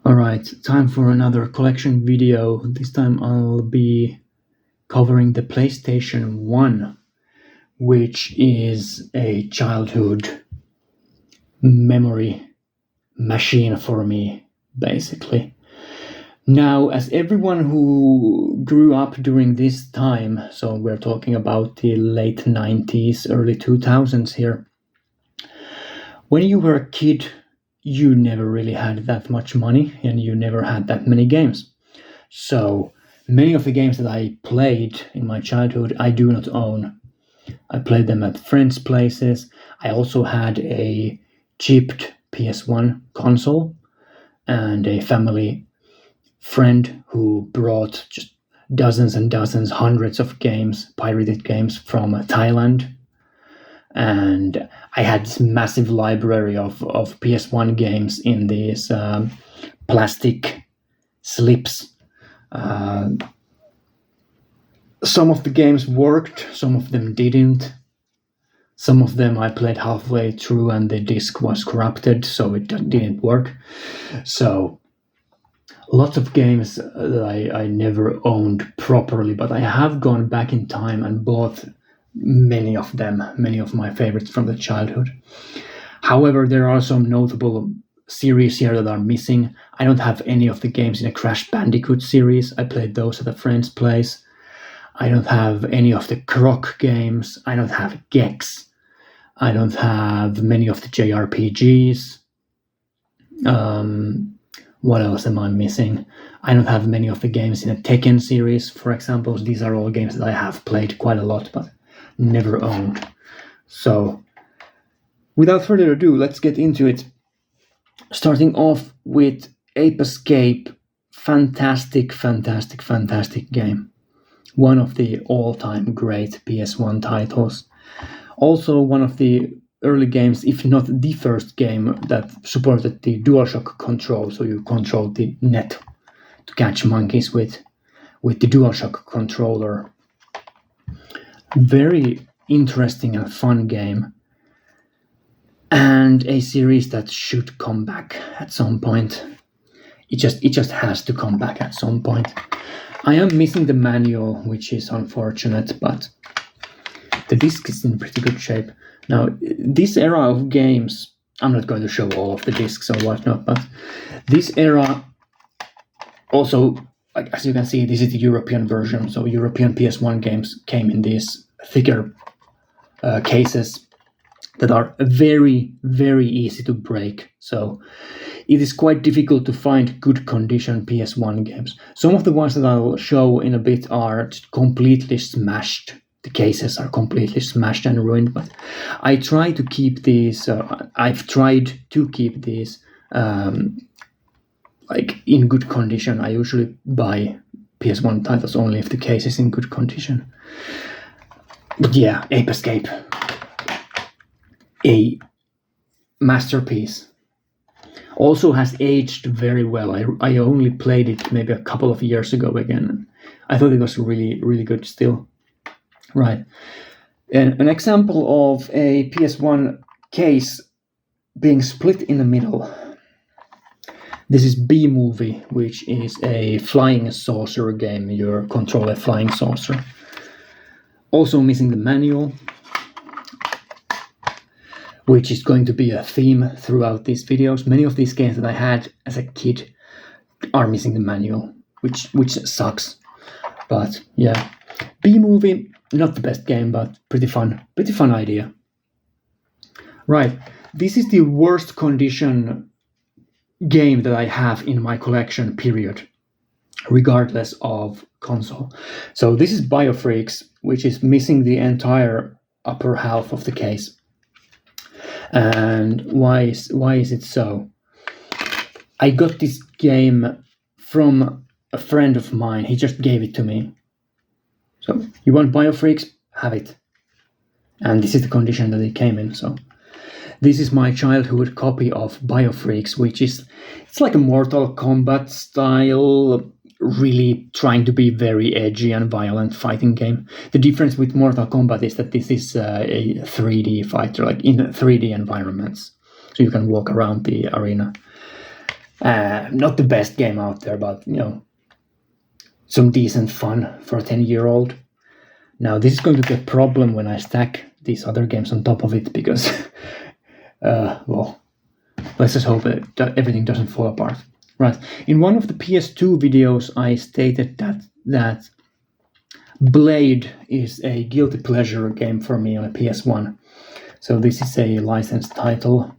Alright, time for another collection video. This time I'll be covering the PlayStation 1, which is a childhood memory machine for me, basically. Now, as everyone who grew up during this time, so we're talking about the late 90s, early 2000s here, when you were a kid, you never really had that much money and you never had that many games. So many of the games that I played in my childhood, I do not own. I played them at friends' places. I also had a chipped PS1 console and a family friend who brought just dozens and dozens, hundreds of games, pirated games from Thailand. And I had this massive library of PS1 games in these plastic slips. Some of the games worked, some of them didn't. Some of them I played halfway through and the disc was corrupted, so it didn't work. So lots of games that I never owned properly, but I have gone back in time and bought many of them, many of my favorites from the childhood. However, there are some notable series here that are missing. I don't have any of the games in a Crash Bandicoot series. I played those at a friend's place. I don't have any of the Croc games. I don't have Gex. I don't have many of the JRPGs. What else am I missing? I don't have many of the games in a Tekken series, for example. These are all games that I have played quite a lot, but never owned. So, without further ado, let's get into it. Starting off with Ape Escape. Fantastic game. One of the all-time great PS1 titles. Also one of the early games, if not the first game, that supported the DualShock control, so you controlled the net to catch monkeys with the DualShock controller. Very interesting and fun game. And a series that should come back at some point. It just has to come back at some point. I am missing the manual, which is unfortunate, but the disc is in pretty good shape. Now, this era of games, I'm not going to show all of the discs or whatnot, but this era also, as you can see, this is the European version, so European PS1 games came in these thicker cases that are very, very easy to break. So it is quite difficult to find good condition PS1 games. Some of the ones that I'll show in a bit are completely smashed. The cases are completely smashed and ruined, but I try to keep these, I've tried to keep these in good condition. I usually buy PS1 titles only if the case is in good condition. But yeah, Ape Escape. A masterpiece. Also has aged very well. I only played it maybe a couple of years ago again. I thought it was really, really good still. Right. And an example of a PS1 case being split in the middle. This is B-Movie, which is a flying saucer game. You control a flying saucer. Also missing the manual, which is going to be a theme throughout these videos. Many of these games that I had as a kid are missing the manual, which sucks. But yeah, B-Movie, not the best game, but pretty fun idea. Right, this is the worst condition game that I have in my collection, period, regardless of console. So this is Biofreaks, which is missing the entire upper half of the case. And why is it so? I got this game from a friend of mine. He just gave it to me. So, you want Biofreaks? Have it. And this is the condition that it came in. So, this is my childhood copy of Biofreaks, it's like a Mortal Kombat style, really trying to be very edgy and violent fighting game. The difference with Mortal Kombat is that this is a 3D fighter, like in 3D environments. So you can walk around the arena. Not the best game out there, but some decent fun for a 10-year-old. Now this is going to be a problem when I stack these other games on top of it because, well, let's just hope that everything doesn't fall apart. Right. In one of the PS2 videos, I stated that Blade is a guilty pleasure game for me on a PS1. So this is a licensed title,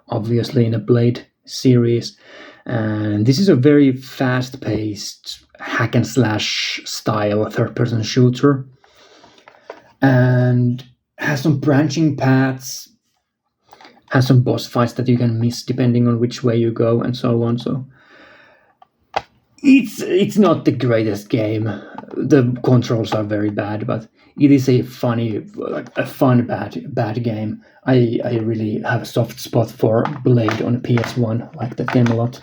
obviously in a Blade series. And this is a very fast-paced hack and slash style third-person shooter. And has some branching paths, has some boss fights that you can miss depending on which way you go and so on. So it's not the greatest game. The controls are very bad, but it is a fun bad game. I really have a soft spot for Blade on PS1. I like that game a lot.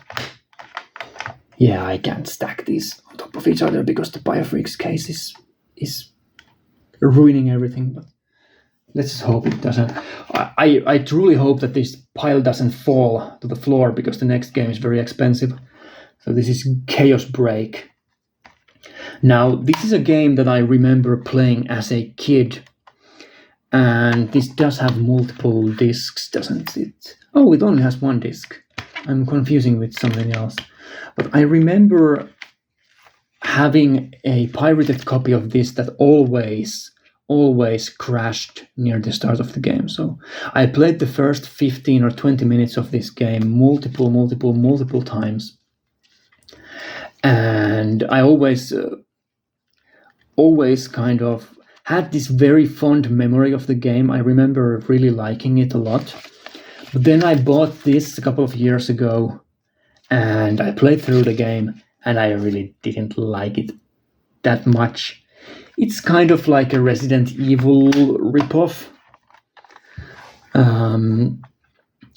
Yeah, I can't stack these on top of each other because the Biofreaks case is ruining everything. But let's just hope it doesn't. I truly hope that this pile doesn't fall to the floor because the next game is very expensive. So this is Chaos Break. Now, this is a game that I remember playing as a kid. And this does have multiple discs, doesn't it? Oh, it only has one disc. I'm confusing with something else. But I remember having a pirated copy of this that always crashed near the start of the game. So I played the first 15 or 20 minutes of this game multiple times. And I always kind of had this very fond memory of the game. I remember really liking it a lot. But then I bought this a couple of years ago and I played through the game and I really didn't like it that much. It's kind of like a Resident Evil ripoff.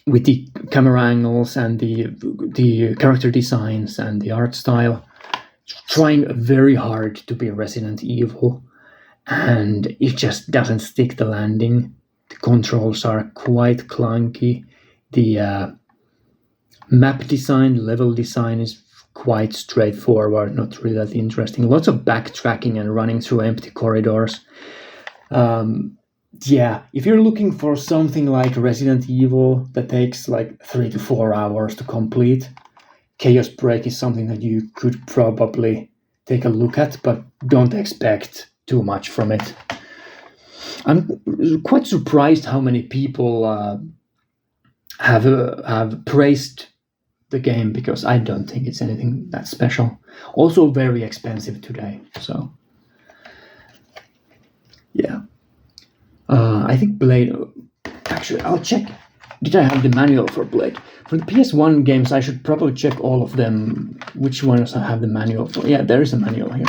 With the camera angles and the character designs and the art style, trying very hard to be Resident Evil, and it just doesn't stick the landing. The controls are quite clunky. The map design, level design is quite straightforward, not really that interesting. Lots of backtracking and running through empty corridors. Yeah, if you're looking for something like Resident Evil that takes like 3 to 4 hours to complete, Chaos Break is something that you could probably take a look at, but don't expect too much from it. I'm quite surprised how many people have praised the game, because I don't think it's anything that special. Also very expensive today, so yeah. I think Blade... Actually, I'll check. Did I have the manual for Blade? For the PS1 games, I should probably check all of them, which ones I have the manual for. Yeah, there is a manual here.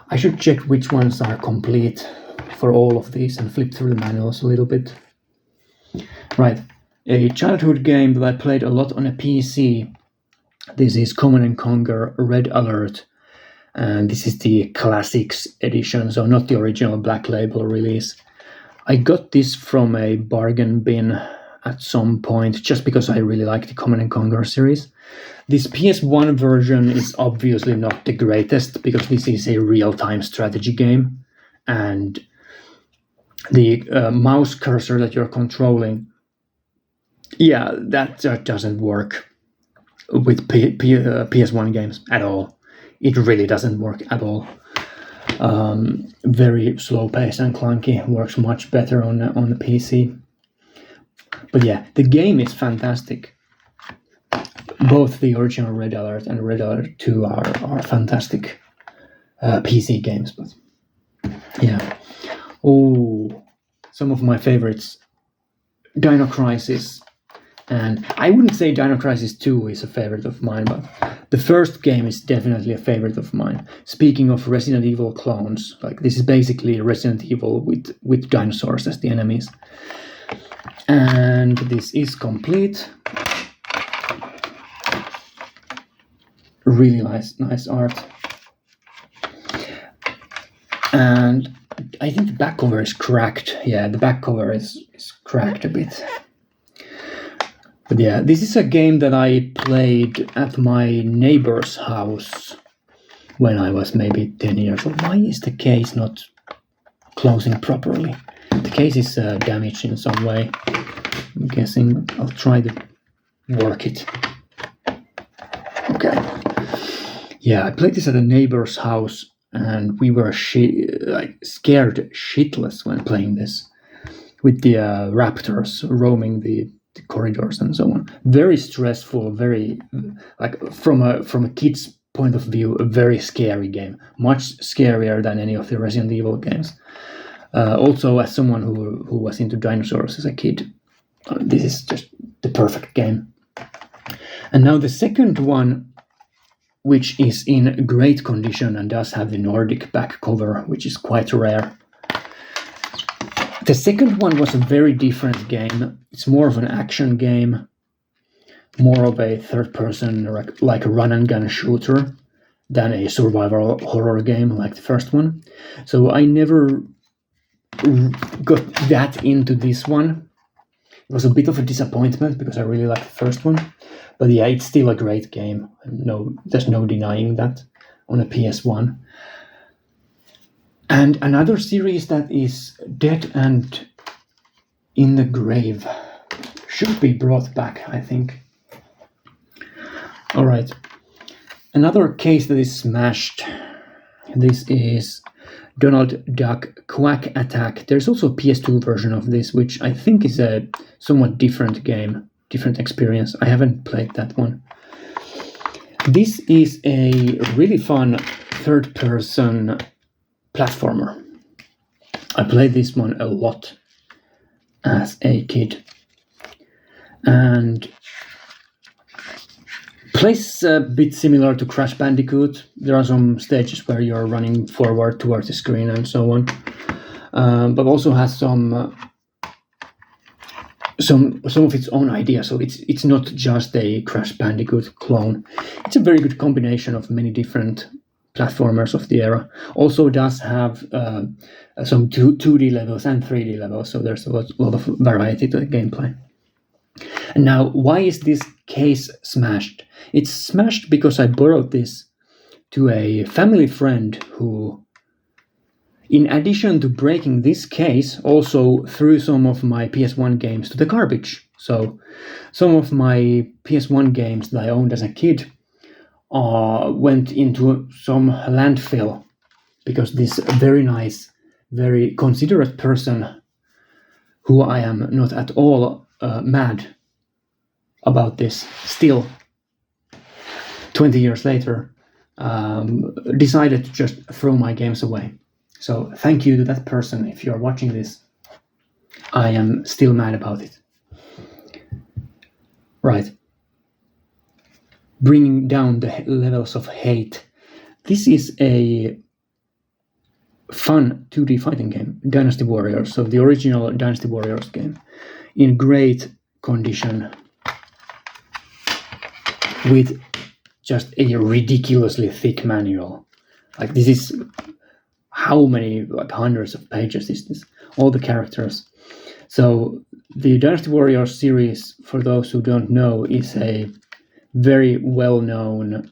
I should check which ones are complete for all of these and flip through the manuals a little bit. Right. A childhood game that I played a lot on a PC. This is Command & Conquer Red Alert. And this is the Classics edition, so not the original Black Label release. I got this from a bargain bin at some point, just because I really like the Command & Conquer series. This PS1 version is obviously not the greatest, because this is a real-time strategy game. And the mouse cursor that you're controlling, yeah, that doesn't work with PS1 games at all. It really doesn't work at all. Very slow paced and clunky. Works much better on the PC. But yeah, the game is fantastic. Both the original Red Alert and Red Alert 2 are fantastic PC games. But yeah. Oh, some of my favorites. Dino Crisis. And I wouldn't say Dino Crisis 2 is a favorite of mine, but the first game is definitely a favorite of mine. Speaking of Resident Evil clones, like this is basically Resident Evil with dinosaurs as the enemies. And this is complete. Really nice art. And I think the back cover is cracked. Yeah, the back cover is cracked a bit. But yeah, this is a game that I played at my neighbor's house when I was maybe 10 years old. Why is the case not closing properly? The case is damaged in some way. I'm guessing I'll try to work it. Okay. Yeah, I played this at a neighbor's house, and we were scared shitless when playing this, with the raptors roaming the corridors and so on. Very stressful, very from a kid's point of view, a very scary game. Much scarier than any of the Resident Evil games. Also, as someone who was into dinosaurs as a kid, this is just the perfect game. And now the second one, which is in great condition and does have the Nordic back cover, which is quite rare. The second one was a very different game. It's more of an action game, more of a third-person, like a run-and-gun shooter, than a survival horror game like the first one. So I never got that into this one. It was a bit of a disappointment because I really liked the first one. But yeah, it's still a great game. No, there's no denying that on a PS1. And another series that is dead and in the grave should be brought back, I think. All right. Another case that is smashed. This is Donald Duck Quack Attack. There's also a PS2 version of this, which I think is a somewhat different game, different experience. I haven't played that one. This is a really fun third-person platformer. I played this one a lot as a kid. And plays a bit similar to Crash Bandicoot. There are some stages where you're running forward towards the screen and so on, but also has some of its own ideas. So it's not just a Crash Bandicoot clone. It's a very good combination of many different platformers of the era. Also does have some 2D levels and 3D levels, so there's a lot of variety to the gameplay. And now, why is this case smashed? It's smashed because I borrowed this to a family friend who, in addition to breaking this case, also threw some of my PS1 games to the garbage. So some of my PS1 games that I owned as a kid went into some landfill because this very nice, very considerate person, who I am not at all mad about this, still 20 years later, decided to just throw my games away. So thank you to that person. If you're watching this, I am still mad about it. Right. Bringing down the levels of hate. This is a fun 2D fighting game, Dynasty Warriors, so the original Dynasty Warriors game, in great condition, with just a ridiculously thick manual. Like, this is how many, like hundreds of pages is this? All the characters. So the Dynasty Warriors series, for those who don't know, is a very well-known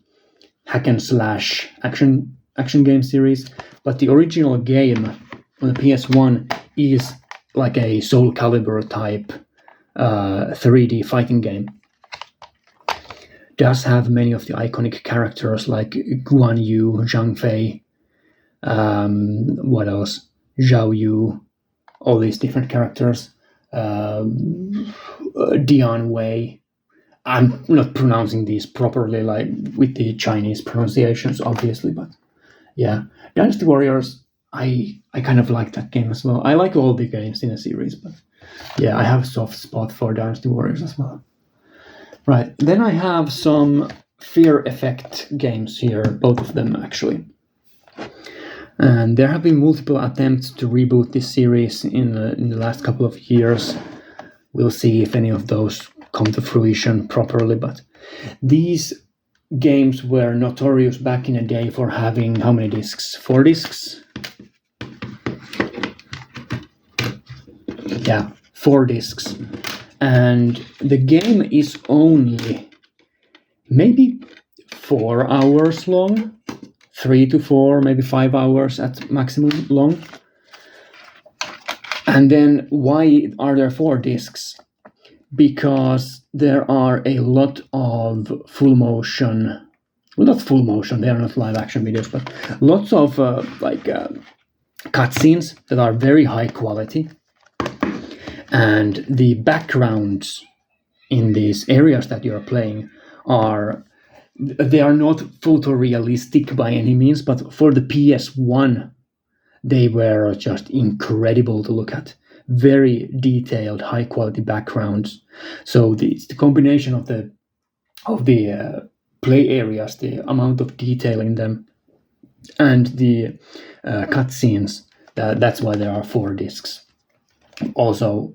hack and slash action game series, but the original game on the PS1 is like a Soul Calibur type 3D fighting game. Does have many of the iconic characters like Guan Yu, Zhang Fei, what else? Zhao Yu, all these different characters. Dian Wei. I'm not pronouncing these properly, like with the Chinese pronunciations, obviously, but yeah. Dynasty Warriors, I kind of like that game as well. I like all the games in a series, but yeah, I have a soft spot for Dynasty Warriors as well. Right, then I have some Fear Effect games here, both of them actually. And there have been multiple attempts to reboot this series in the last couple of years. We'll see if any of those come to fruition properly, but these games were notorious back in the day for having how many discs? 4 discs? Yeah, 4 discs. and the game is only maybe 4 hours long, 3 to 4, maybe 5 hours at maximum long. And then why are there 4 discs? Because there are a lot of full motion, well, not full motion, they are not live action videos, but lots of cutscenes that are very high quality, and the backgrounds in these areas that you're playing are not photorealistic by any means, but for the PS1 they were just incredible to look at. Very detailed, high quality backgrounds. So the combination of the play areas, the amount of detail in them, and the cutscenes. That's why there are 4 discs. Also,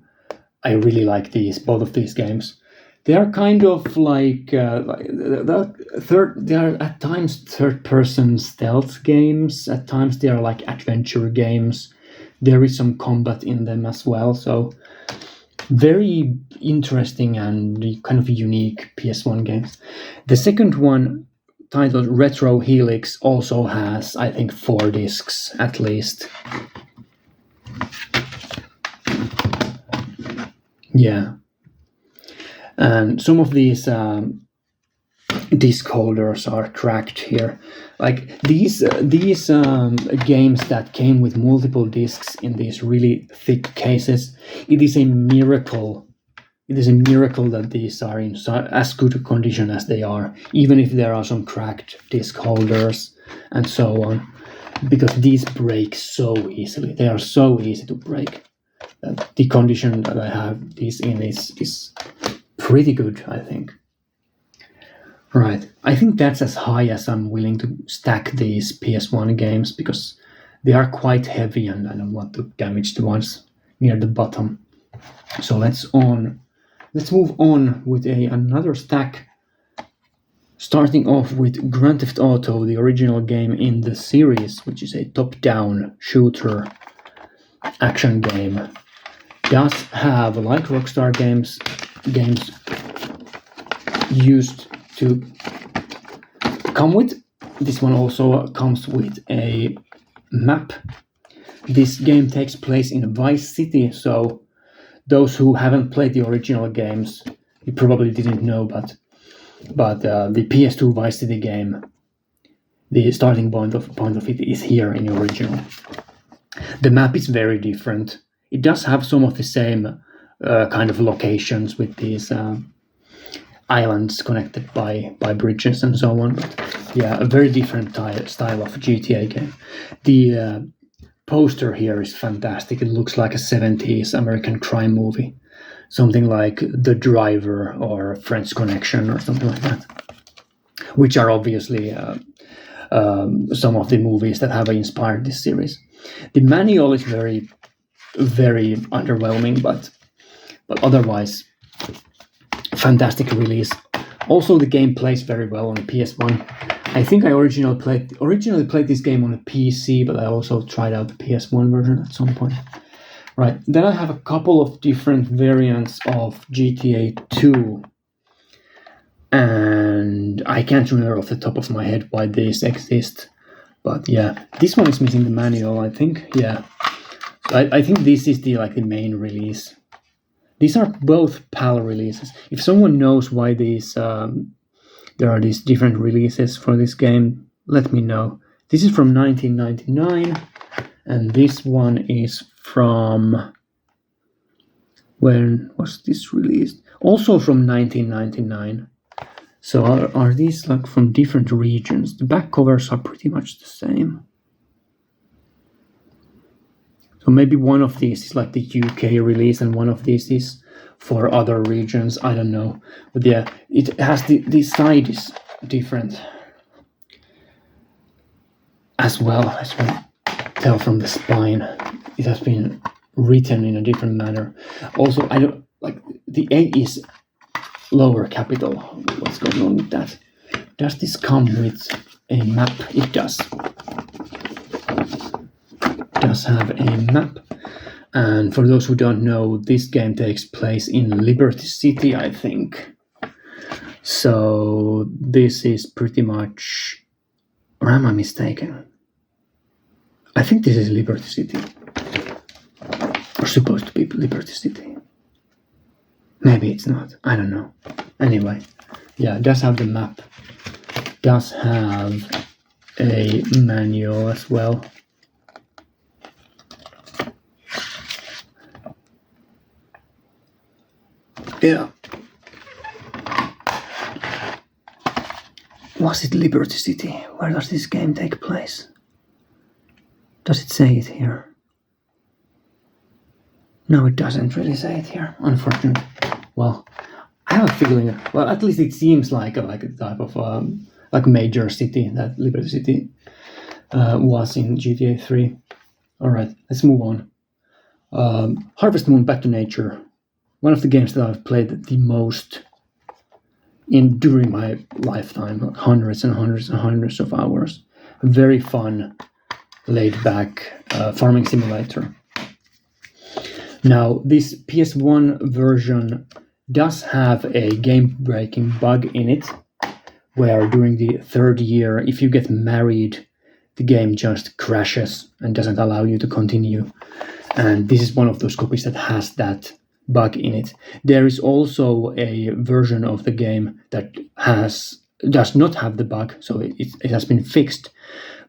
I really like both of these games. They are kind of like they are at times third-person stealth games. At times they are like adventure games. There is some combat in them as well. So very interesting and kind of unique PS1 games. The second one, titled Retro Helix, also has, I think, 4 discs at least. Yeah. And some of these disc holders are cracked here. Like these games that came with multiple discs in these really thick cases, it is a miracle. It is a miracle that these are in as good a condition as they are, even if there are some cracked disc holders and so on, because these break so easily. They are so easy to break. The condition that I have these in is pretty good, I think. Right. I think that's as high as I'm willing to stack these PS1 games, because they are quite heavy and I don't want to damage the ones near the bottom. So let's move on with another stack, starting off with Grand Theft Auto, the original game in the series, which is a top-down shooter action game. Does have, like Rockstar games used to come with. This one also comes with a map. This game takes place in Vice City, so those who haven't played the original games, you probably didn't know, but the PS2 Vice City game, the starting point of it is here in the original. The map is very different. It does have some of the same kind of locations with these islands connected by bridges and so on. But yeah, a very different style of GTA game. The poster here is fantastic. It looks like a 70s American crime movie. Something like The Driver or French Connection or something like that. Which are obviously some of the movies that have inspired this series. The manual is very, very underwhelming, but otherwise fantastic release. Also, the game plays very well on the PS1. I think I originally played this game on a PC, but I also tried out the PS1 version at some point. Right, then I have a couple of different variants of GTA 2. And I can't remember off the top of my head why these exist. But yeah, this one is missing the manual, I think. Yeah. So I think this is the main release. These are both PAL releases. If someone knows why there are these different releases for this game, let me know. This is from 1999, and this one is from... When was this released? Also from 1999. So are these from different regions? The back covers are pretty much the same. So maybe one of these is the UK release and one of these is for other regions. I don't know. But yeah, it has the side is different as well, as you can tell from the spine. It has been written in a different manner. Also, I don't the A is lower capital. What's going on with that? Does this come with a map? It does. It does have a map, And for those who don't know, this game takes place in Liberty City, I think. So this is pretty much... Or am I mistaken? I think this is Liberty City. Or supposed to be Liberty City. Maybe it's not. I don't know. Anyway, yeah, it does have the map. Does have a manual as well. Yeah. Was it Liberty City? Where does this game take place? Does it say it here? No, it doesn't really say it here, unfortunately. Well, I have a feeling, well, at least it seems like a type of like major city that Liberty City was in GTA 3. Alright, let's move on. Harvest Moon Back to Nature. One of the games that I've played the most during my lifetime, hundreds and hundreds and hundreds of hours. Very fun, laid-back farming simulator. Now, this PS1 version does have a game-breaking bug in it, where during the third year, if you get married, the game just crashes and doesn't allow you to continue. And this is one of those copies that has that bug in it. There is also a version of the game that does not have the bug, so it has been fixed,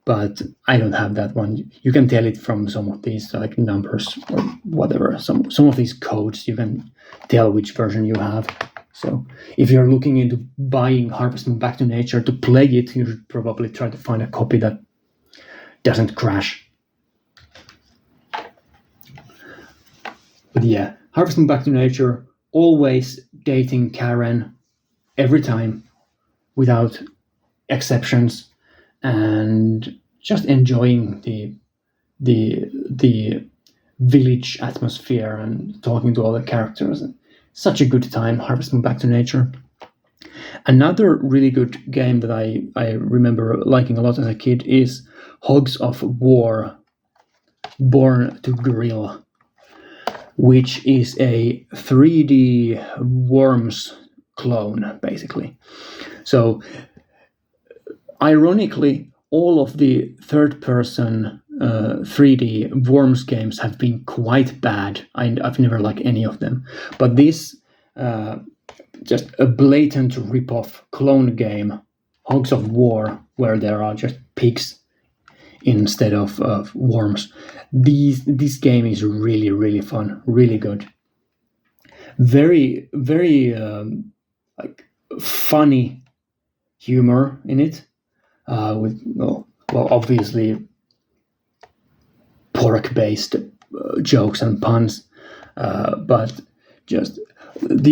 but I don't have that one. You can tell it from some of these like numbers or whatever. Some of these codes, you can tell which version you have. So if you're looking into buying Harvest Moon Back to Nature to play it, you should probably try to find a copy that doesn't crash. But yeah, Harvest Moon Back to Nature, always dating Karen every time, without exceptions, and just enjoying the village atmosphere and talking to all the characters. Such a good time, Harvest Moon Back to Nature. Another really good game that I remember liking a lot as a kid is Hogs of War, Born to Grill, which is a 3D Worms clone, basically. So, ironically, all of the third-person 3D Worms games have been quite bad. I've never liked any of them. But this, just a blatant rip-off clone game, Hogs of War, where there are just pigs instead of worms. This game is really, really fun, really good. Very, very like funny humor in it, with obviously pork-based jokes and puns, but just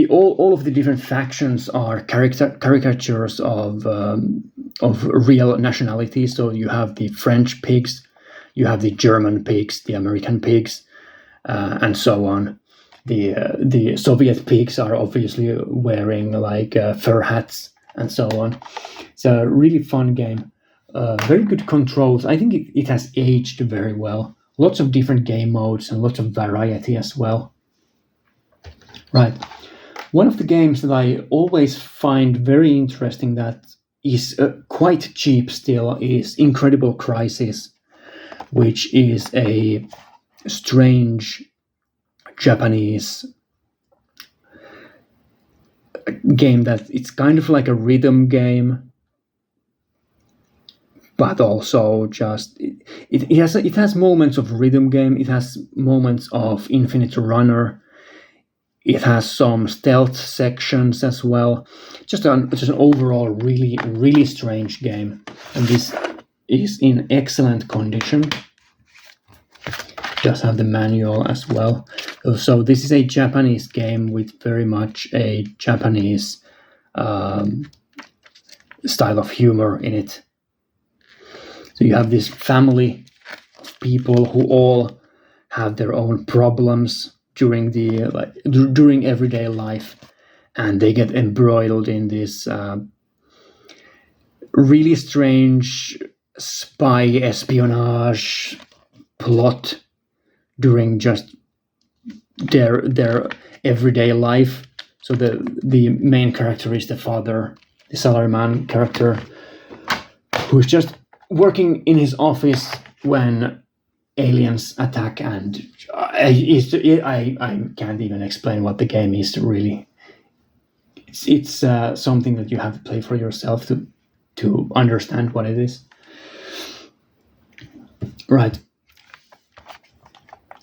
all of the different factions are caricatures of real nationalities. So you have the French pigs, you have the German pigs, the American pigs, and so on. The Soviet pigs are obviously wearing like fur hats and so on. It's a really fun game. Very good controls. I think it has aged very well. Lots of different game modes and lots of variety as well. Right. One of the games that I always find very interesting that is quite cheap still is Incredible Crisis, which is a strange Japanese game that it's kind of like a rhythm game, but also just it has moments of rhythm game, it has moments of Infinite Runner, it has some stealth sections as well. Just an overall really, really strange game, and this is in excellent condition. Does have the manual as well. So this is a Japanese game with very much a Japanese style of humor in it. So you have this family of people who all have their own problems during everyday life, and they get embroiled in this really strange spy espionage plot during just their everyday life. So the main character is the father, the salaryman character, who's just working in his office when aliens attack, and I can't even explain what the game is really. It's something that you have to play for yourself to understand what it is. Right.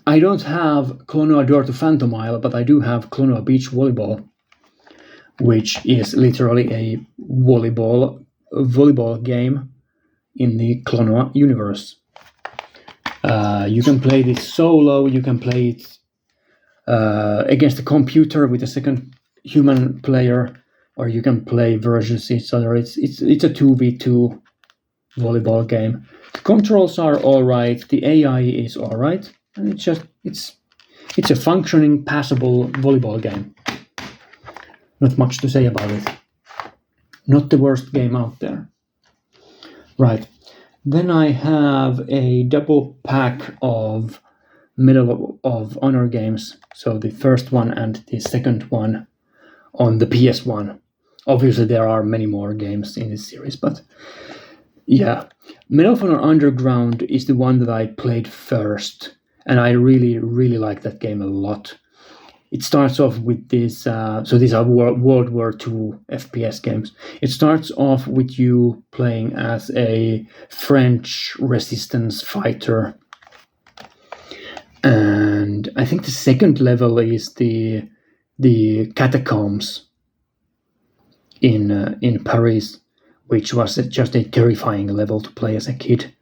I don't have Clonoa Door to Phantom Isle, but I do have Clonoa Beach Volleyball, which is literally a volleyball game in the Clonoa universe. You can play this solo, you can play it against a computer with a second human player, or you can play versus each other. It's a 2v2 volleyball game. The controls are alright, the AI is alright, and it's a functioning, passable volleyball game. Not much to say about it. Not the worst game out there. Right. Then I have a double pack of Medal of Honor games. So the first one and the second one on the PS1. Obviously, there are many more games in this series, but yeah. Medal of Honor Underground is the one that I played first, and I really, really like that game a lot. It starts off with this, so these are World War II FPS games. It starts off with you playing as a French resistance fighter. And I think the second level is the catacombs in Paris, which was just a terrifying level to play as a kid.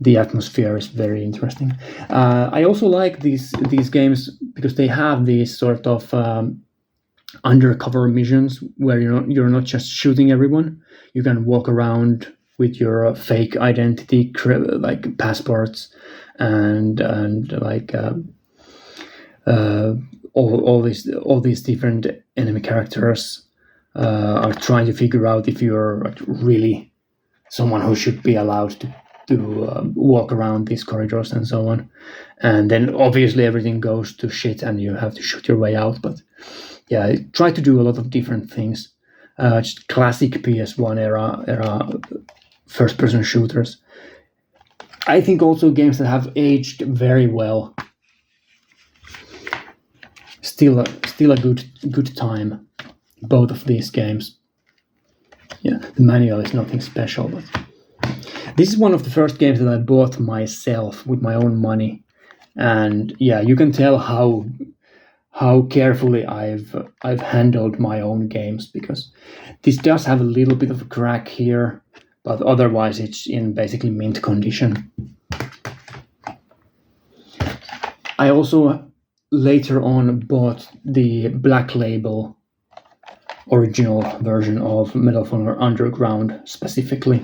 The atmosphere is very interesting. I also like these games because they have these sort of undercover missions where you're not just shooting everyone. You can walk around with your fake identity, like passports, and like all these different enemy characters are trying to figure out if you're really someone who should be allowed to walk around these corridors and so on. And then obviously everything goes to shit and you have to shoot your way out. But yeah, I try to do a lot of different things. Just classic PS1 era first-person shooters. I think also games that have aged very well. Still a good time. Both of these games. Yeah, the manual is nothing special, but this is one of the first games that I bought myself with my own money, and yeah, you can tell how carefully I've handled my own games, because this does have a little bit of a crack here, but otherwise it's in basically mint condition. I also later on bought the Black Label original version of Medal of Honor Underground specifically,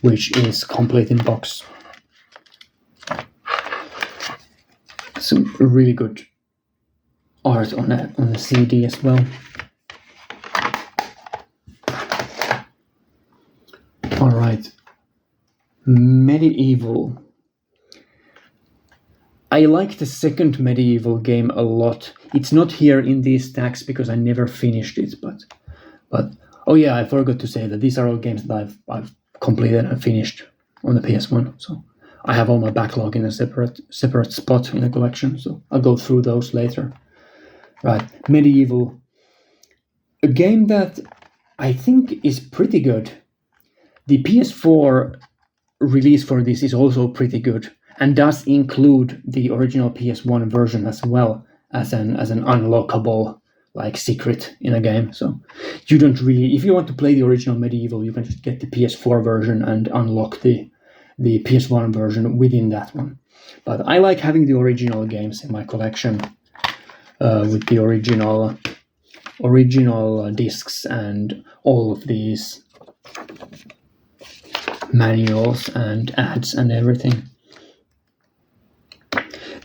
which is complete in box. Some really good art on the CD as well. All right, Medieval. I like the second Medieval game a lot. It's not here in these stacks because I never finished it, but oh yeah, I forgot to say that these are all games that I've completed and finished on the PS1. So I have all my backlog in a separate spot in the collection. So I'll go through those later. Right, Medieval, a game that I think is pretty good. The PS4 release for this is also pretty good, and does include the original PS1 version as well as an unlockable like secret in a game. So you don't really, if you want to play the original Medieval, you can just get the PS4 version and unlock the PS1 version within that one. But I like having the original games in my collection with the original discs and all of these manuals and ads and everything.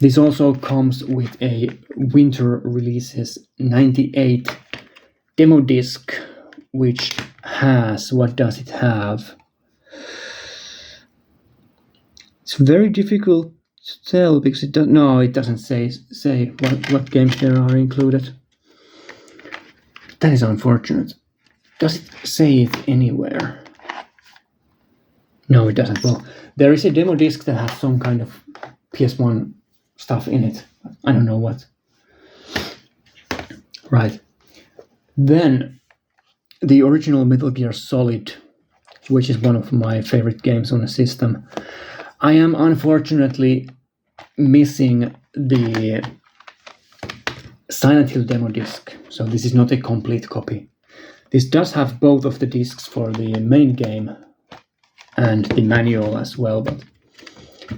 This also comes with a winter releases 98 demo disc, which has, what does it have? It's very difficult tell because it does. No, it doesn't say what games there are included. That is unfortunate. Does it say it anywhere? No, it doesn't. Well, there is a demo disc that has some kind of PS1 stuff in it. I don't know what. Right. Then the original Metal Gear Solid, which is one of my favorite games on the system. I am unfortunately missing the Silent Hill demo disc, so this is not a complete copy. This does have both of the discs for the main game and the manual as well, but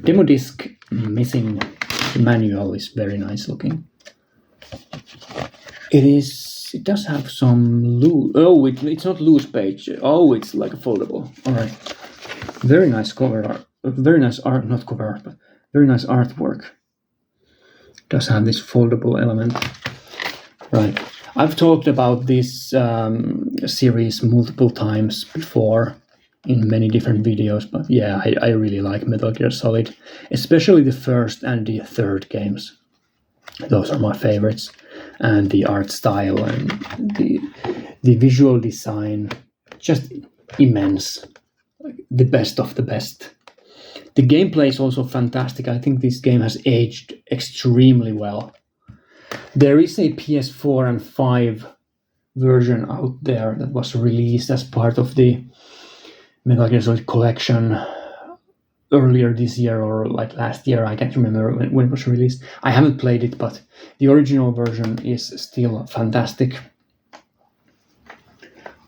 demo disc missing the manual is very nice looking. It does have some loose. Oh, it's not loose page. Oh, it's like a foldable. All right, very nice cover art. Very nice art, not cover art, but very nice artwork. It does have this foldable element. Right. I've talked about this series multiple times before in many different videos, but yeah, I really like Metal Gear Solid, especially the first and the third games. Those are my favorites, and the art style and the visual design, just immense, the best of the best. The gameplay is also fantastic. I think this game has aged extremely well. There is a PS4 and 5 version out there that was released as part of the Metal Gear Solid collection earlier this year or like last year. I can't remember when it was released. I haven't played it, but the original version is still fantastic.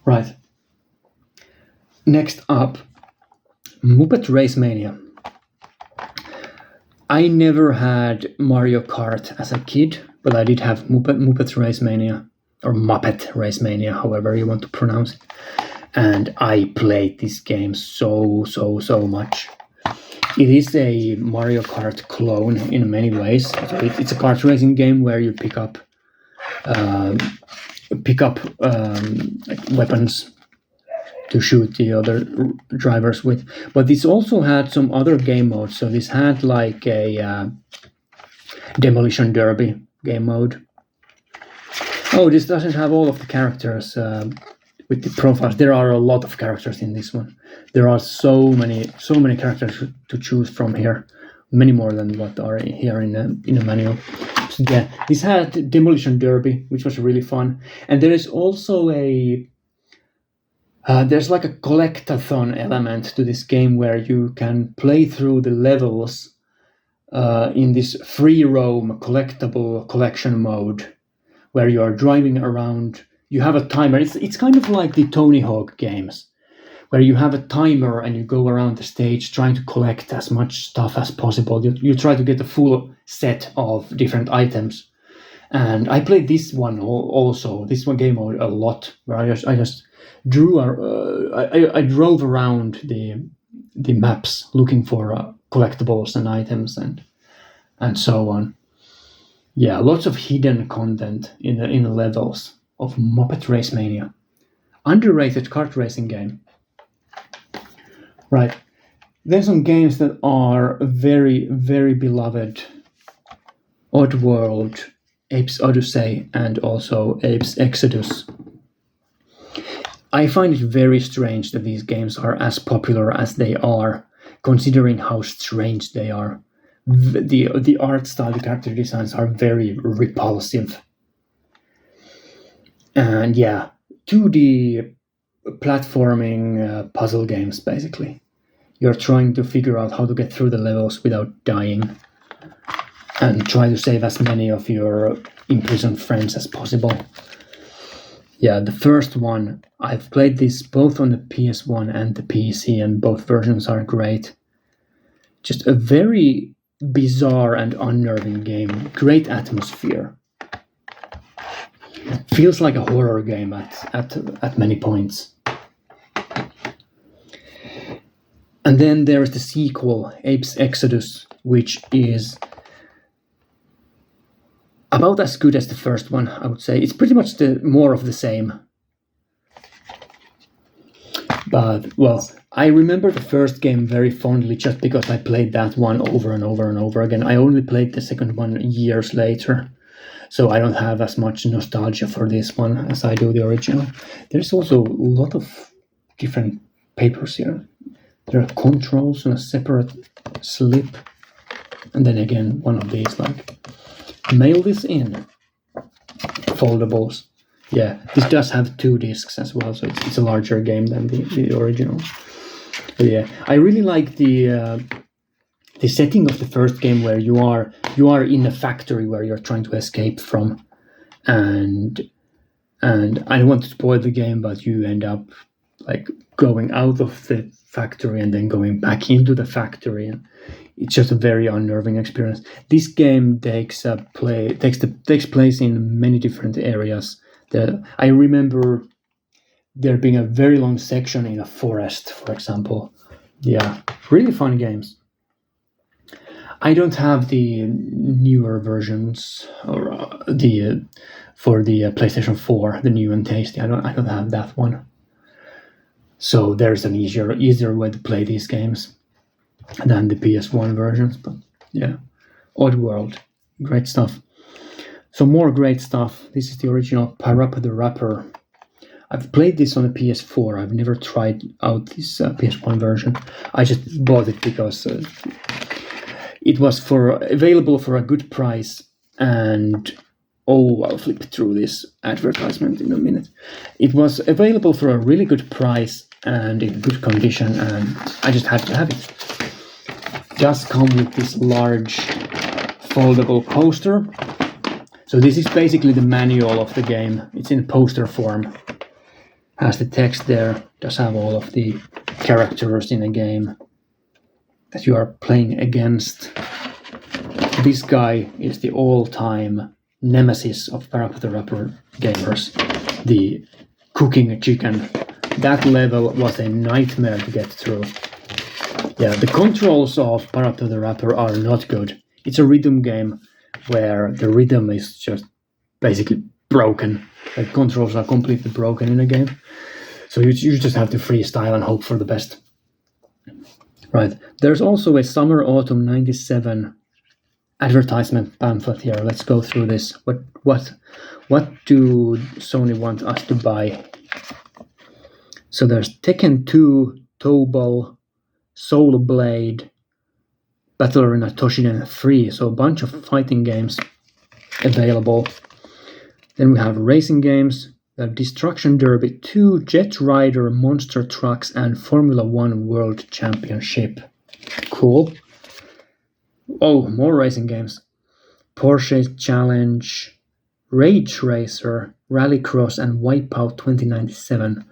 Right. Next up, Muppet Race Mania. I never had Mario Kart as a kid, but I did have Muppet Race Mania, or Muppet Race Mania, however you want to pronounce it. And I played this game so much. It is a Mario Kart clone in many ways. So it's a kart racing game where you pick up like weapons to shoot the other drivers with. But this also had some other game modes. So this had like a Demolition Derby game mode. Oh, this doesn't have all of the characters with the profiles. There are a lot of characters in this one. There are so many characters to choose from here. Many more than what are here in the manual. So yeah, this had Demolition Derby, which was really fun. And there is also there's like a collectathon element to this game where you can play through the levels in this free roam collectible collection mode, where you are driving around. You have a timer. It's kind of like the Tony Hawk games, where you have a timer and you go around the stage trying to collect as much stuff as possible. You try to get a full set of different items. And I played this one also, this one game mode a lot, where I just I drove around the maps looking for collectibles and items and so on. Yeah, lots of hidden content in the levels of Muppet Race Mania. Underrated kart racing game. Right. There's some games that are very, very beloved. Oddworld, Ape's Odyssey, and also Ape's Exodus. I find it very strange that these games are as popular as they are, considering how strange they are. The art style, the character designs are very repulsive. And yeah, 2D platforming puzzle games, basically. You're trying to figure out how to get through the levels without dying and try to save as many of your imprisoned friends as possible. Yeah, the first one, I've played this both on the PS1 and the PC, and both versions are great. Just a very bizarre and unnerving game. Great atmosphere. Feels like a horror game at many points. And then there's the sequel, Ape's Exodus, which is about as good as the first one, I would say. It's pretty much more of the same. But, well, I remember the first game very fondly just because I played that one over and over and over again. I only played the second one years later, so I don't have as much nostalgia for this one as I do the original. There's also a lot of different papers here. There are controls on a separate slip, and then again one of these like mail this in foldables. Yeah, this does have 2 discs as well, so it's a larger game than the original. But yeah, I really like the setting of the first game where you are in a factory where you're trying to escape from, and I don't want to spoil the game, but you end up like going out of the factory and then going back into the factory, and it's just a very unnerving experience. This game takes place in many different areas. I remember there being a very long section in a forest, for example. Yeah, really fun games. I don't have the newer versions or for the PlayStation 4, the new and tasty. I don't have that one. So there's an easier way to play these games than the PS1 versions. But yeah, Oddworld, great stuff. So more great stuff. This is the original Parappa the Rapper. I've played this on the PS4. I've never tried out this PS1 version. I just bought it because it was available for a good price, and I'll flip through this advertisement in a minute. It was available for a really good price and in good condition, and I just had to have it. It does come with this large foldable poster. So this is basically the manual of the game. It's in poster form. Has the text there. Does have all of the characters in the game that you are playing against. This guy is the all-time nemesis of Parappa the Rapper gamers, the cooking chicken. That level was a nightmare to get through. Yeah, the controls of Parappa the Rapper are not good. It's a rhythm game where the rhythm is just basically broken. The controls are completely broken in a game. So you just have to freestyle and hope for the best. Right. There's also a Summer Autumn 97 advertisement pamphlet here. Let's go through this. What do Sony want us to buy? So there's Tekken 2, Tobal, Soul Blade, Battle Arena Toshiden 3. So a bunch of fighting games available. Then we have racing games. We have Destruction Derby 2, Jet Rider, Monster Trucks, and Formula 1 World Championship. Cool. Oh, more racing games. Porsche Challenge, Rage Racer, Rallycross, and Wipeout 2097.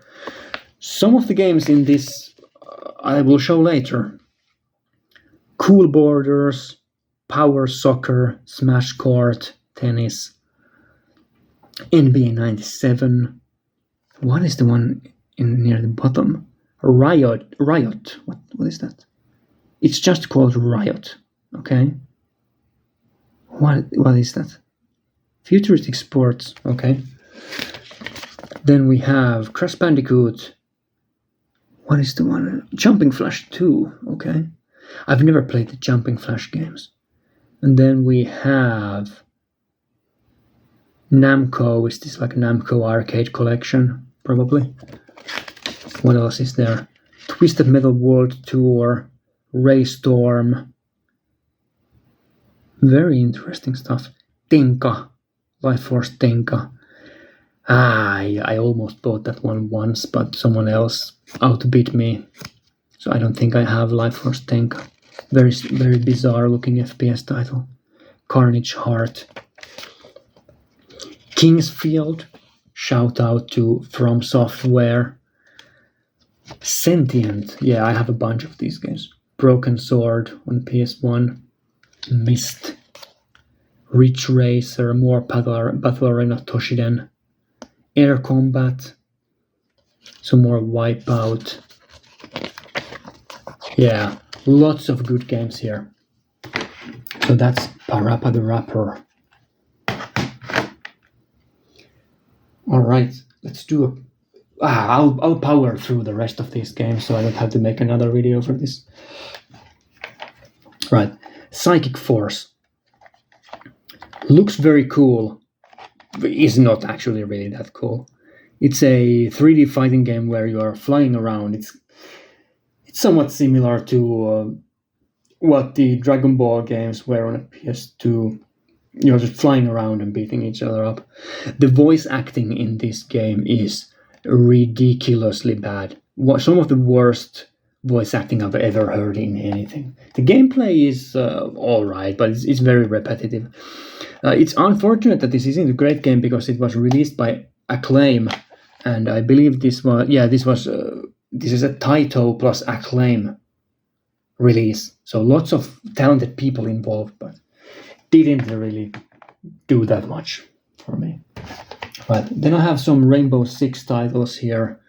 Some of the games in this I will show later. Cool Borders, Power Soccer, Smash Court, Tennis, NBA 97. What is the one near the bottom? Riot. What is that? It's just called Riot. Okay. What is that? Futuristic Sports. Okay. Then we have Crash Bandicoot. What is the one? Jumping Flash 2. Okay. I've never played the Jumping Flash games. And then we have Namco. Is this like Namco Arcade Collection? Probably. What else is there? Twisted Metal World Tour, Raystorm. Very interesting stuff. Tenka, Life Force Tenka. I almost bought that one once, but someone else outbid me. So I don't think I have Life Force Tenka. Very, very bizarre looking FPS title. Carnage Heart. Kingsfield. Shout out to From Software. Sentient. Yeah, I have a bunch of these games. Broken Sword on PS1. Myst. Ridge Racer. More Battle Arena Toshiden. Air Combat. Some more Wipeout. Yeah, lots of good games here. So that's Parappa the Rapper. Alright, let's do I'll power through the rest of these games so I don't have to make another video for this. Right, Psychic Force. Looks very cool, but is not actually really that cool. It's a 3D fighting game where you are flying around. It's somewhat similar to what the Dragon Ball games were on a PS2. You're just flying around and beating each other up. The voice acting in this game is ridiculously bad. Some of the worst voice acting I've ever heard in anything. The gameplay is alright, but it's very repetitive. It's unfortunate that this isn't a great game because it was released by Acclaim, and I believe this is a Taito plus Acclaim release. So lots of talented people involved, but didn't really do that much for me. Right, then I have some Rainbow Six titles here.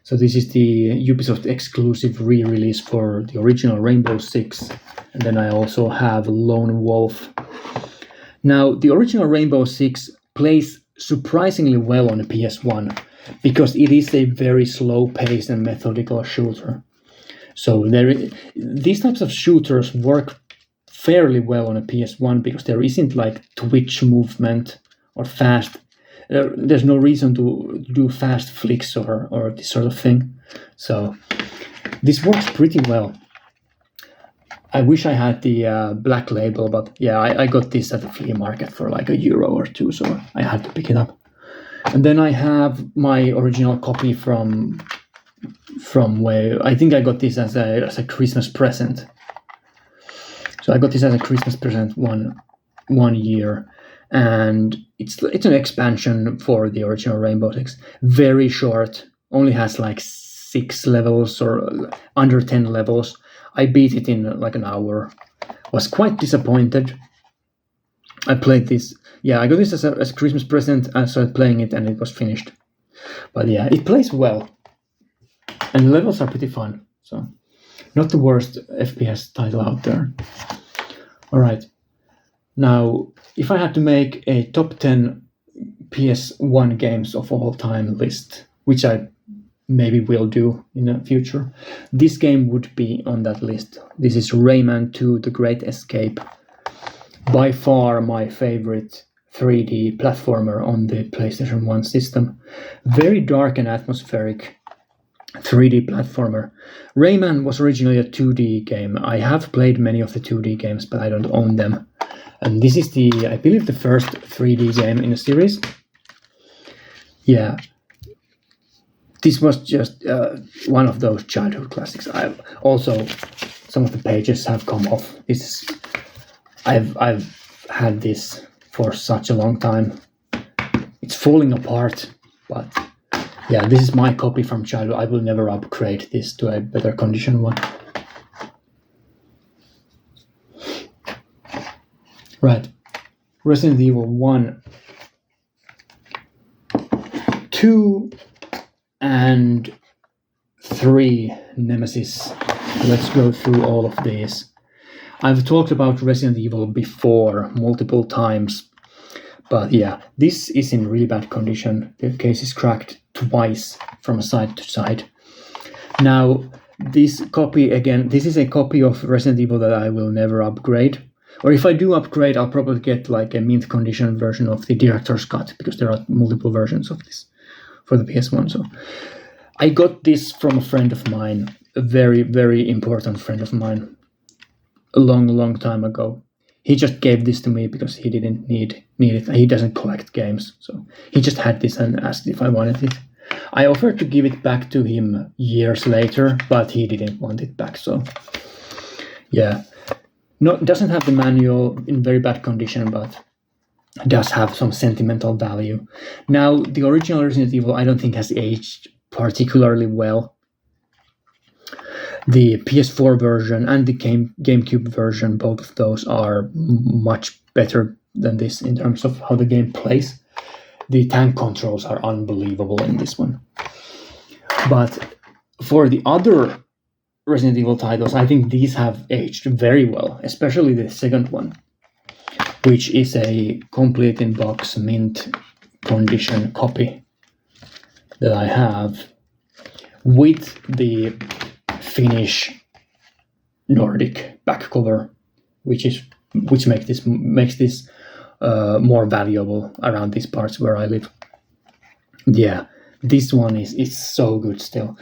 So this is the Ubisoft exclusive re-release for the original Rainbow Six. And then I also have Lone Wolf. Now, the original Rainbow Six plays surprisingly well on the PS1 because it is a very slow-paced and methodical shooter. So these types of shooters work fairly well on a PS1 because there isn't like twitch movement or fast. There's no reason to do fast flicks or this sort of thing. So this works pretty well. I wish I had the black label, but yeah, I got this at the flea market for like €1 or €2, so I had to pick it up. And then I have my original copy from where I think I got this as a Christmas present. So I got this as a Christmas present one year, and it's an expansion for the original Rainbow Six. Very short, only has like 6 levels or under 10 levels. I beat it in like an hour. Was quite disappointed. I played this. Yeah, I got this as a Christmas present. I started playing it and it was finished. But yeah, it plays well, and the levels are pretty fun. So not the worst FPS title out there. All right. Now, if I had to make a top 10 PS1 games of all time list, which I maybe will do in the future, this game would be on that list. This is Rayman 2: The Great Escape. By far my favorite 3D platformer on the PlayStation 1 system. Very dark and atmospheric 3D platformer. Rayman was originally a 2D game. I have played many of the 2D games, but I don't own them. And this is I believe, the first 3D game in the series. Yeah. This was just one of those childhood classics. Also, some of the pages have come off. I've had this for such a long time. It's falling apart, but yeah, this is my copy from childhood. I will never upgrade this to a better condition one. Right. Resident Evil 1, 2, and 3 Nemesis. Let's go through all of these. I've talked about Resident Evil before multiple times, but yeah, this is in really bad condition. The case is cracked twice from side to side. Now, this copy, again, this is a copy of Resident Evil that I will never upgrade. Or if I do upgrade, I'll probably get like a mint condition version of the director's cut, because there are multiple versions of this for the PS1. So I got this from a friend of mine, a very, very important friend of mine, a long time ago. He just gave this to me because he didn't need it. He doesn't collect games, so he just had this and asked if I wanted it. I offered to give it back to him years later, but he didn't want it back. So yeah, no, doesn't have the manual, in very bad condition, but does have some sentimental value. Now, the original Resident Evil I don't think has aged particularly well. The PS4 version and the GameCube version, both of those are much better than this in terms of how the game plays. The tank controls are unbelievable in this one. But for the other Resident Evil titles, I think these have aged very well, especially the second one, which is a complete in-box mint condition copy that I have. with the Finnish Nordic back cover, which makes this more valuable around these parts where I live. Yeah, this one is so good still.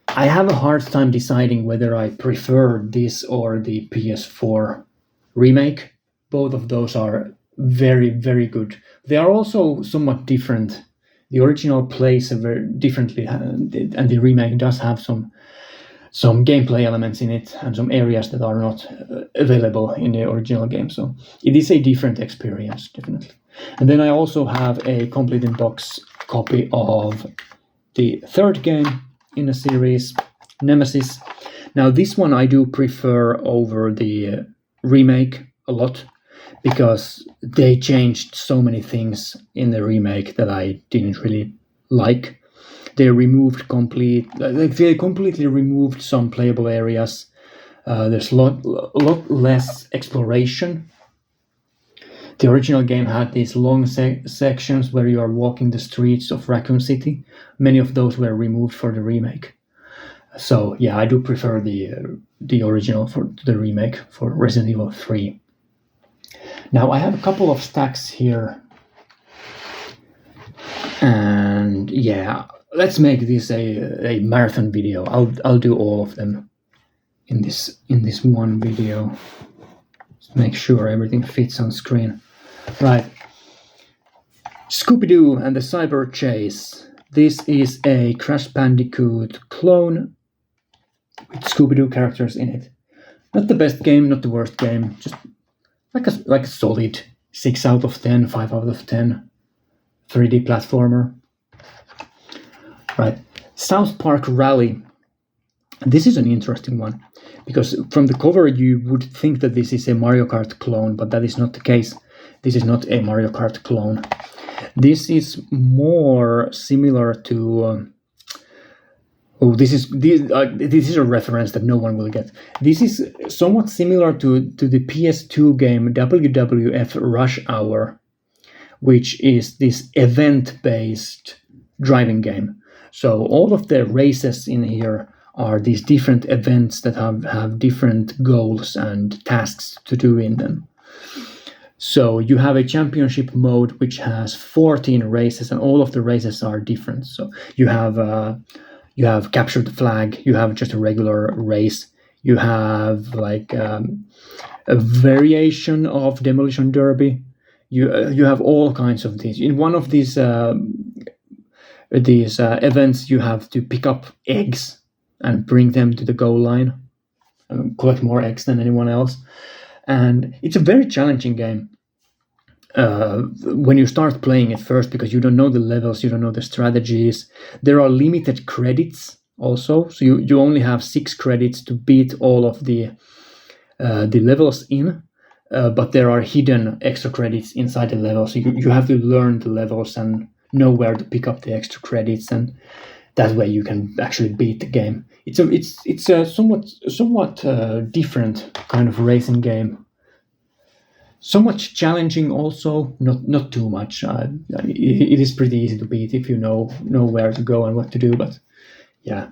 I have a hard time deciding whether I prefer this or the PS4 remake. Both of those are very, very good. They are also somewhat different. The original plays very differently, and the remake does have some gameplay elements in it and some areas that are not available in the original game. So it is a different experience, definitely. And then I also have a complete in box copy of the third game in the series, Nemesis. Now this one I do prefer over the remake a lot, because they changed so many things in the remake that I didn't really like. They they completely removed some playable areas. There's a lot less exploration. The original game had these long sections where you are walking the streets of Raccoon City. Many of those were removed for the remake. So yeah, I do prefer the original for the remake for Resident Evil 3. Now I have a couple of stacks here, and yeah, let's make this a marathon video. I'll do all of them in this one video. Just make sure everything fits on screen. Right. Scooby-Doo and the Cyber Chase. This is a Crash Bandicoot clone with Scooby-Doo characters in it. Not the best game, not the worst game. Just like a solid 6 out of 10, 5 out of 10 3D platformer. Right. South Park Rally. This is an interesting one, because from the cover you would think that this is a Mario Kart clone, but that is not the case. This is not a Mario Kart clone. This is more similar to... this is a reference that no one will get. This is somewhat similar to the PS2 game WWF Rush Hour, which is this event-based driving game. So all of the races in here are these different events that have different goals and tasks to do in them. So you have a championship mode which has 14 races, and all of the races are different. So you have Capture the Flag, you have just a regular race, you have like a variation of Demolition Derby, you have all kinds of these. In one of these events, you have to pick up eggs and bring them to the goal line and collect more eggs than anyone else. And it's a very challenging game when you start playing it first, because you don't know the levels, you don't know the strategies. There are limited credits also, so you only have 6 credits to beat all of the levels in, but there are hidden extra credits inside the levels. So you have to learn the levels and know where to pick up the extra credits, and that way you can actually beat the game. It's a somewhat different kind of racing game. Somewhat challenging also, not too much. It is pretty easy to beat if you know where to go and what to do. But yeah,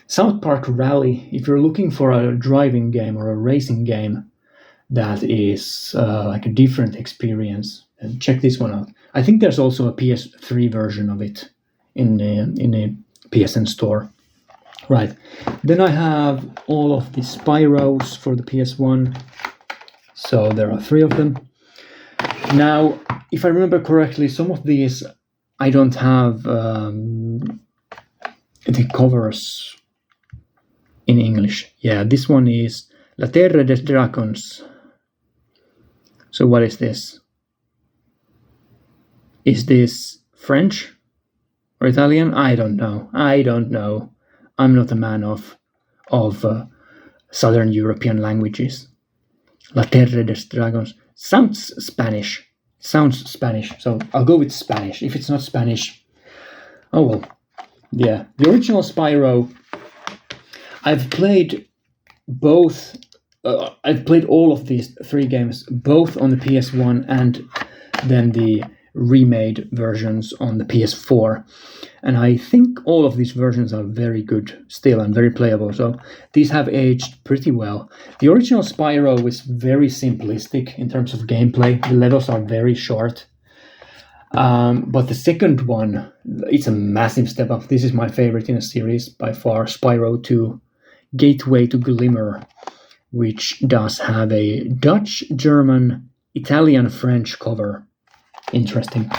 South Park Rally. If you're looking for a driving game or a racing game that is like a different experience, check this one out. I think there's also a PS3 version of it in a PSN store. Right. Then I have all of the Spyros for the PS1. So there are 3 of them. Now, if I remember correctly, some of these I don't have the covers in English. Yeah, this one is La Terre des Dragons. So what is this? Is this French or Italian? I don't know. I'm not a man of Southern European languages. La Terre des Dragons sounds Spanish. So I'll go with Spanish. If it's not Spanish, oh well. Yeah, the original Spyro. I've played both. I've played all of these 3 games, both on the PS1 and then the remade versions on the PS4. And I think all of these versions are very good still and very playable. So these have aged pretty well. The original Spyro is very simplistic in terms of gameplay. The levels are very short. But the second one, it's a massive step up. This is my favorite in a series by far, Spyro 2, Gateway to Glimmer, which does have a Dutch, German, Italian, French cover. Interesting.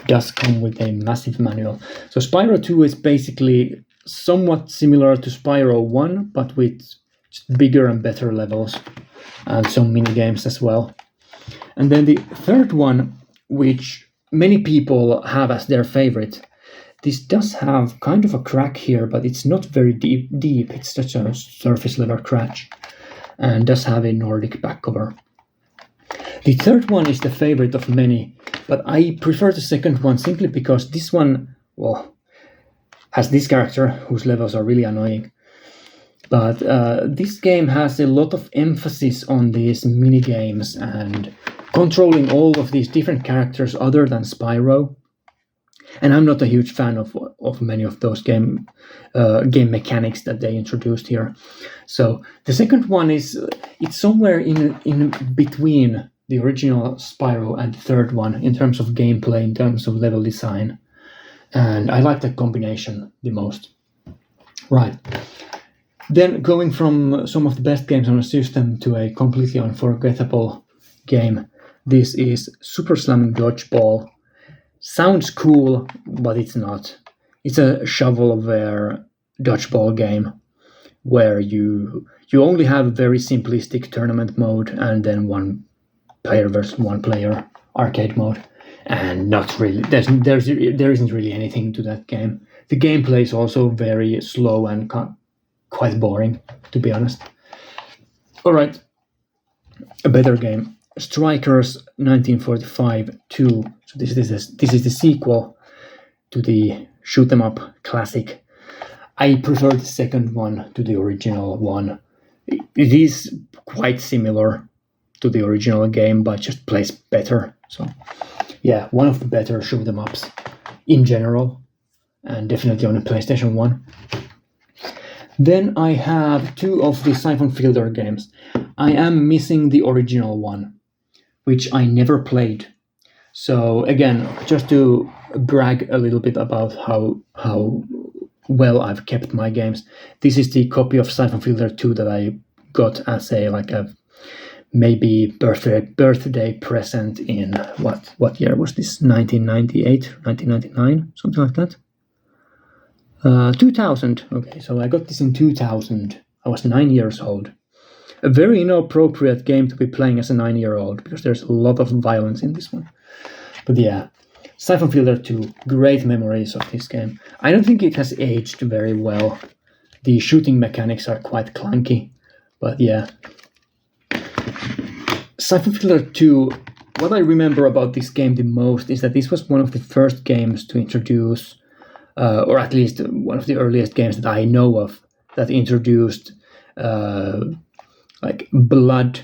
Does come with a massive manual. So Spyro 2 is basically somewhat similar to Spyro 1, but with bigger and better levels and some mini games as well. And then the third one, which many people have as their favorite, this does have kind of a crack here, but it's not very deep. It's just a surface level crack, and does have a Nordic back cover. The third one is the favorite of many, but I prefer the second one simply because this one, well, has this character whose levels are really annoying. But this game has a lot of emphasis on these mini games and controlling all of these different characters other than Spyro. And I'm not a huge fan of many of those game mechanics that they introduced here. So the second one it's somewhere in between the original Spyro and the third one in terms of gameplay, in terms of level design. And I like that combination the most. Right. Then going from some of the best games on the system to a completely unforgettable game, this is Super Slamming Dodgeball. Sounds cool, but it's not. It's a shovelware dodgeball game where you only have a very simplistic tournament mode and then one player versus one player arcade mode, and not really there isn't really anything to that game. The gameplay is also very slow and quite boring, to be honest. All right, a better game, Strikers 1945 2. So this is the sequel to the shoot 'em up classic. I prefer the second one to the original one. It is quite similar to the original game, but just plays better. So yeah, one of the better shoot 'em ups in general, and definitely on the PlayStation 1. Then I have two of the Siphon Filter games. I am missing the original one, which I never played. So again, just to brag a little bit about how well I've kept my games, this is the copy of Siphon Filter 2 that I got as a maybe birthday present in what year was this? 1998, 1999, something like that. 2000. Okay, so I got this in 2000. I was 9 years old. A very inappropriate game to be playing as a 9-year-old because there's a lot of violence in this one. But yeah, Siphon Filter 2, great memories of this game. I don't think it has aged very well. The shooting mechanics are quite clunky, but yeah. Siphon Filter 2, what I remember about this game the most is that this was one of the first games to introduce, or at least one of the earliest games that I know of, that introduced blood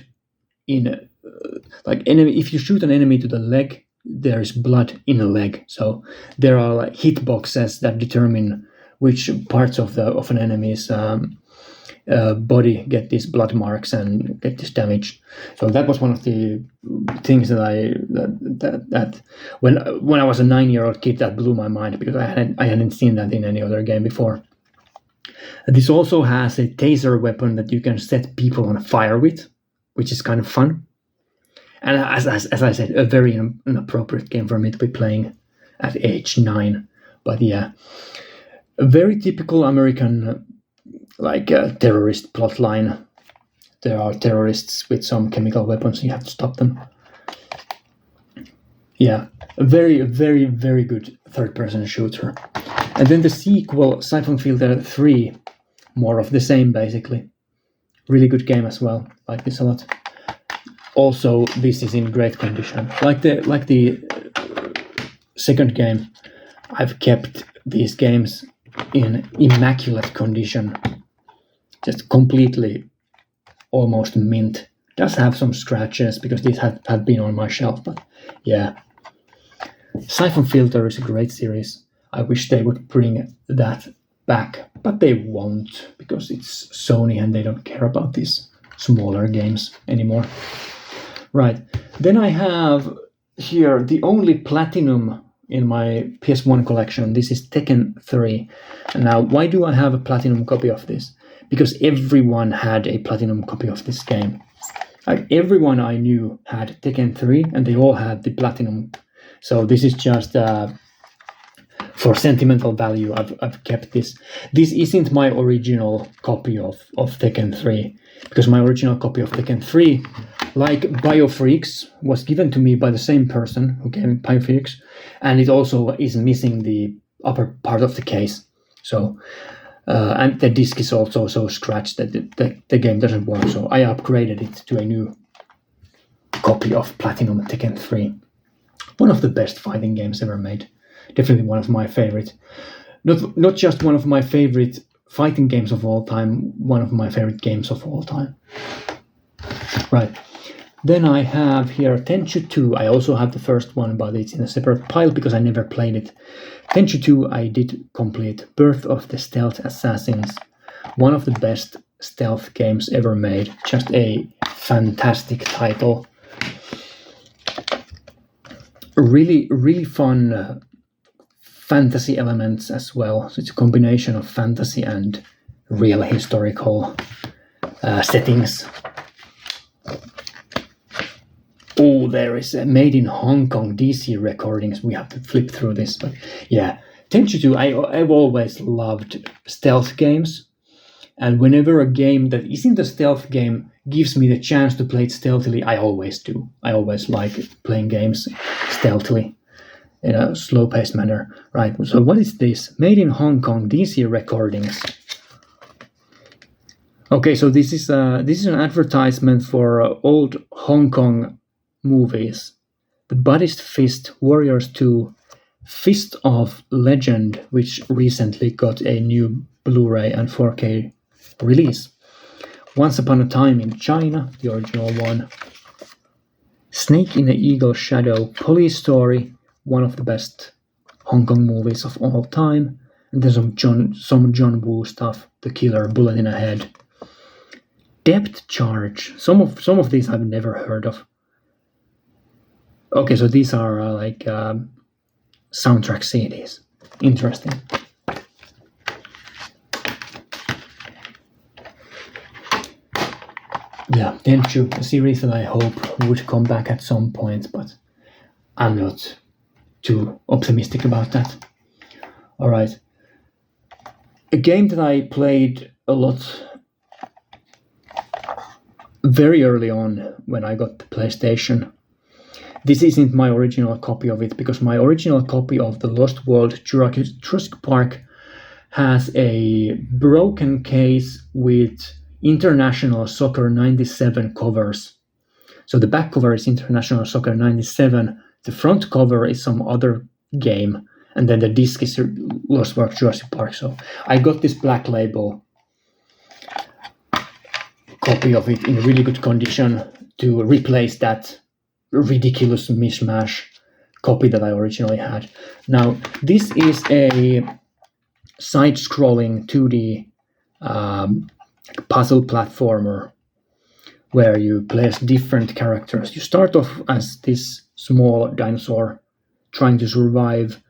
in enemy. If you shoot an enemy to the leg, there is blood in the leg. So there are hitboxes that determine which parts of an enemy's body get these blood marks and get this damage. So that was one of the things that when I was a 9-year-old kid, that blew my mind because I hadn't seen that in any other game before. This also has a taser weapon that you can set people on fire with, which is kind of fun. And as I said, a very inappropriate game for me to be playing at age 9. But yeah, a very typical American terrorist plotline. There are terrorists with some chemical weapons, you have to stop them. Yeah, a very, very, very good third-person shooter. And then the sequel, Siphon Filter 3, more of the same, basically. Really good game as well. Like this a lot. Also, this is in great condition. Like the second game, I've kept these games in immaculate condition. Just completely, almost mint. Does have some scratches because these have been on my shelf, but yeah. Siphon Filter is a great series. I wish they would bring that back, but they won't because it's Sony and they don't care about these smaller games anymore. Right. Then I have here the only platinum in my PS1 collection. This is Tekken 3. And now, why do I have a platinum copy of this? Because everyone had a platinum copy of this game. Like everyone I knew had Tekken 3, and they all had the platinum. So this is just for sentimental value. I've kept this. This isn't my original copy of Tekken 3, because my original copy of Tekken 3, like BioFreaks, was given to me by the same person who gave me BioFreaks, and it also is missing the upper part of the case. So, and the disc is also so scratched that the game doesn't work. So I upgraded it to a new copy of Platinum Tekken 3. One of the best fighting games ever made. Definitely one of my favorite. Not just one of my favorite fighting games of all time, one of my favorite games of all time. Right. Then I have here Tenchu 2. I also have the first one, but it's in a separate pile because I never played it. Tenchu 2 I did complete. Birth of the Stealth Assassins. One of the best stealth games ever made. Just a fantastic title. Really, really fun fantasy elements as well. So it's a combination of fantasy and real historical settings. Oh, there is a made in Hong Kong DC recordings. We have to flip through this, but yeah. Tenchu 2, I've always loved stealth games. And whenever a game that isn't a stealth game gives me the chance to play it stealthily, I always do. I always like playing games stealthily in a slow-paced manner. Right, so what is this? Made in Hong Kong, DC recordings. Okay, so this is an advertisement for old Hong Kong movies. The Buddhist Fist, Warriors 2, Fist of Legend, which recently got a new Blu-ray and 4K release. Once Upon a Time in China, the original one. Snake in the Eagle's Shadow, Police Story, one of the best Hong Kong movies of all time. And then some John Woo stuff, The Killer, Bullet in a Head. Depth Charge. Some of these I've never heard of. Okay, so these are like soundtrack CDs. Interesting. Yeah, Tenchu, a series that I hope would come back at some point, but I'm not too optimistic about that. Alright. A game that I played a lot very early on when I got the PlayStation. This isn't my original copy of it, because my original copy of The Lost World Jurassic Park has a broken case with International Soccer 97 covers. So the back cover is International Soccer 97, the front cover is some other game, and then the disc is Lost World Jurassic Park. So I got this black label copy of it in really good condition to replace that ridiculous mishmash copy that I originally had. Now, this is a side-scrolling 2D puzzle platformer where you play as different characters. You start off as this small dinosaur trying to survive.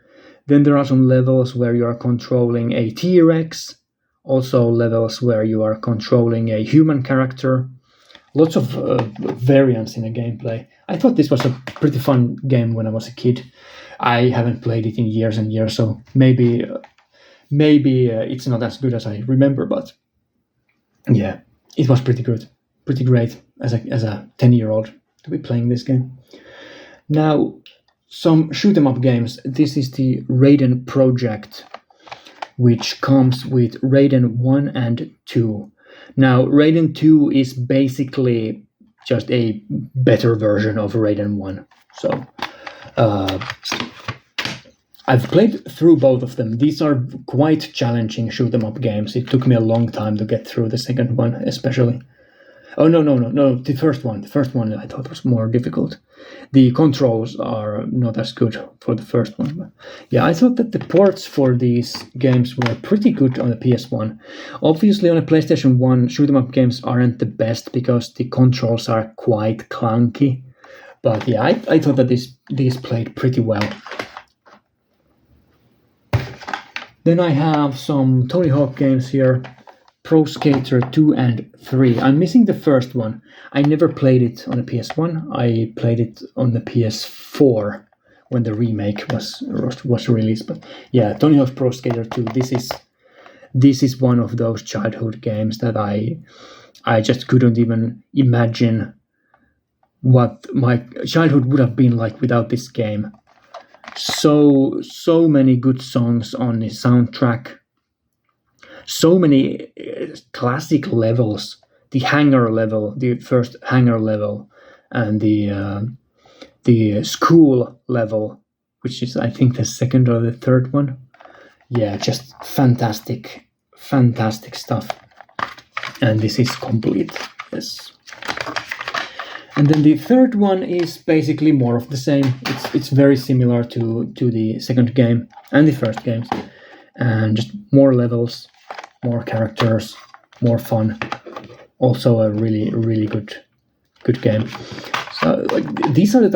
Then there are some levels where you are controlling a T-Rex, also levels where you are controlling a human character. Lots of variants in the gameplay. I thought this was a pretty fun game when I was a kid. I haven't played it in years and years, so maybe it's not as good as I remember, but yeah, it was pretty good, pretty great as a 10-year-old to be playing this game. Now, some shoot 'em up games. This is the Raiden Project, which comes with Raiden 1 and 2. Now, Raiden 2 is basically just a better version of Raiden 1. So, I've played through both of them. These are quite challenging shoot 'em up games. It took me a long time to get through the second one, especially. Oh, no. The first one I thought was more difficult. the controls are not as good for the first one. But yeah, I thought that the ports for these games were pretty good on the PS1. Obviously, on a PlayStation 1, shoot 'em up games aren't the best because the controls are quite clunky. But yeah, I thought that these played pretty well. Then I have some Tony Hawk games here. Pro Skater 2 and 3. I'm missing the first one. I never played it on the PS1. I played it on the PS4 when the remake was released. But yeah, Tony Hawk's Pro Skater 2. This is one of those childhood games that I just couldn't even imagine what my childhood would have been like without this game. So many good songs on the soundtrack. So many classic levels. The hangar level, the first hangar level, and the school level, which is I think the second or the third one. Yeah, just fantastic stuff. And this is complete. Yes. And then the third one is basically more of the same. It's very similar to the second game and the first games, and just more levels, more characters, more fun. Also a really good game. So like these are the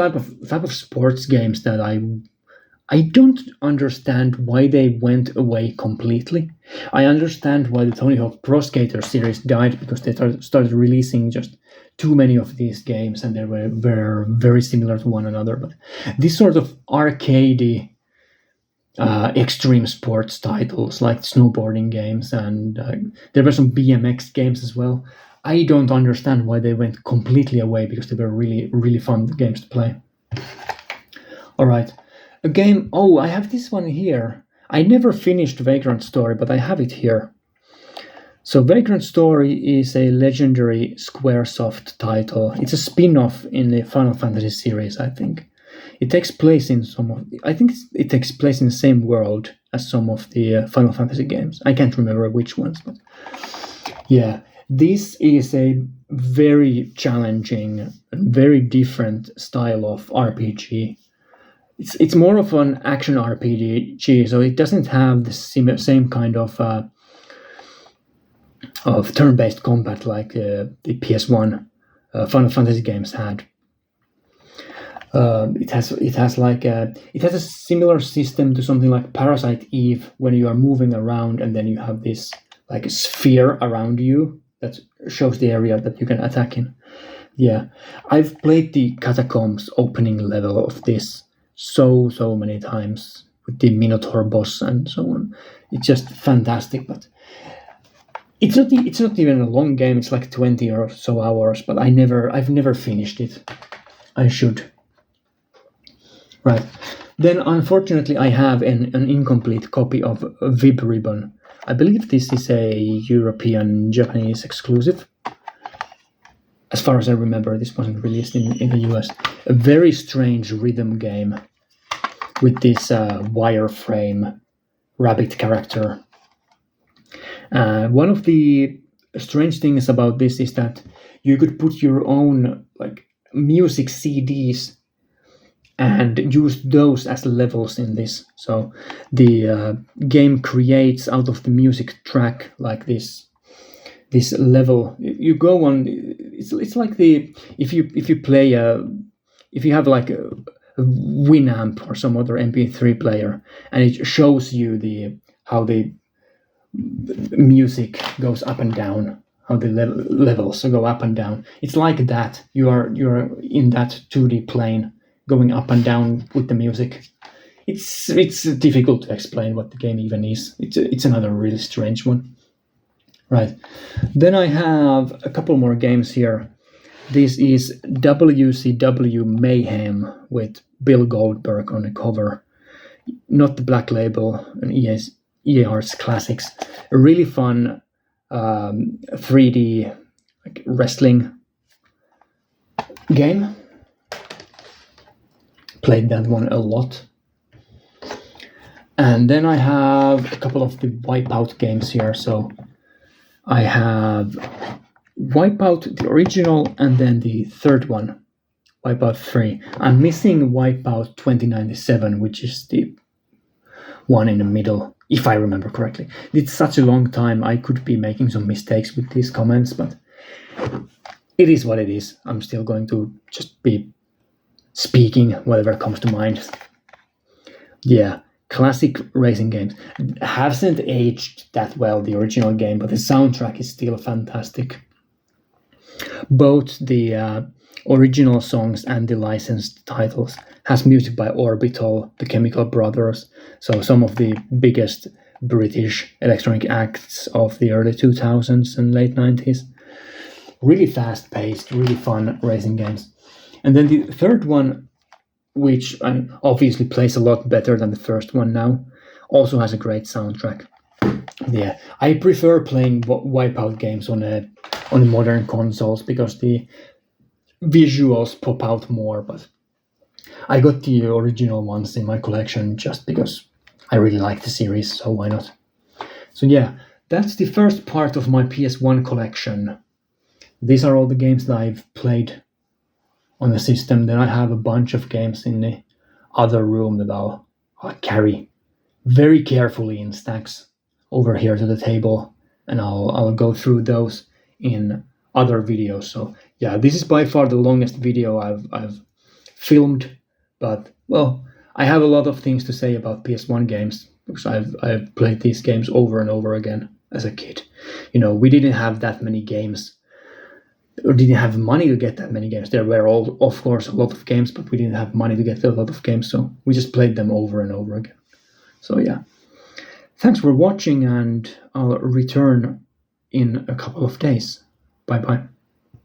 type of sports games that I don't understand why they went away completely. I understand why the Tony Hawk Pro Skater series died because they started releasing just too many of these games and they were very similar to one another. But this sort of arcadey extreme sports titles like snowboarding games and there were some BMX games as well. I don't understand why they went completely away because they were really fun games to play. All right, a game. Oh, I have this one here. I never finished Vagrant Story, but I have it here. So Vagrant Story is a legendary Squaresoft title. It's a spin-off in the Final Fantasy series, I think. It takes place in it takes place in the same world as some of the Final Fantasy games. I can't remember which ones, but yeah, this is a very challenging and very different style of RPG. It's more of an action RPG, so it doesn't have the same kind of turn-based combat like the PS1 Final Fantasy games had. It has a similar system to something like Parasite Eve when you are moving around and then you have this like a sphere around you that shows the area that you can attack in. Yeah, I've played the Catacombs opening level of this so many times with the Minotaur boss and so on. It's just fantastic, but it's not even a long game. It's like 20 or so hours, but I've never finished it. I should. Right. Then, unfortunately, I have an incomplete copy of Vib Ribbon. I believe this is a European Japanese exclusive. As far as I remember, this wasn't released in the US. A very strange rhythm game with this wireframe rabbit character. One of the strange things about this is that you could put your own like music CDs and use those as levels in this. So the game creates out of the music track like this level. You go on. It's like if you play if you have like a Winamp or some other MP3 player, and it shows you how the music goes up and down, how the levels go up and down. It's like that. You're in that 2D plane, going up and down with the music. It's difficult to explain what the game even is. It's another really strange one. Right. Then I have a couple more games here. This is WCW Mayhem with Bill Goldberg on the cover. Not the Black Label, an EA Arts Classics. A really fun 3D like wrestling game. Played that one a lot. And then I have a couple of the Wipeout games here. So I have Wipeout, the original, and then the third one, Wipeout 3. I'm missing Wipeout 2097, which is the one in the middle, if I remember correctly. It's such a long time, I could be making some mistakes with these comments, but it is what it is. I'm still going to just be speaking whatever comes to mind. Yeah, classic racing games. Hasn't aged that well, the original game, but the soundtrack is still fantastic. Both the original songs and the licensed titles has music by Orbital, the Chemical Brothers, so some of the biggest British electronic acts of the early 2000s and late 90s. Really fast-paced, really fun racing games. And then the third one, which obviously plays a lot better than the first one now, also has a great soundtrack. Yeah, I prefer playing Wipeout games on modern consoles because the visuals pop out more, but I got the original ones in my collection just because I really like the series, so why not? So yeah, that's the first part of my PS1 collection. These are all the games that I've played on the system. Then I have a bunch of games in the other room that I'll carry very carefully in stacks over here to the table, and I'll go through those in other videos. So yeah, this is by far the longest video I've filmed, but well, I have a lot of things to say about PS1 games because I've played these games over and over again as a kid. We didn't have that many games, or didn't have money to get that many games. There were of course, a lot of games, but we didn't have money to get a lot of games, so we just played them over and over again. So yeah, thanks for watching, and I'll return in a couple of days. Bye bye.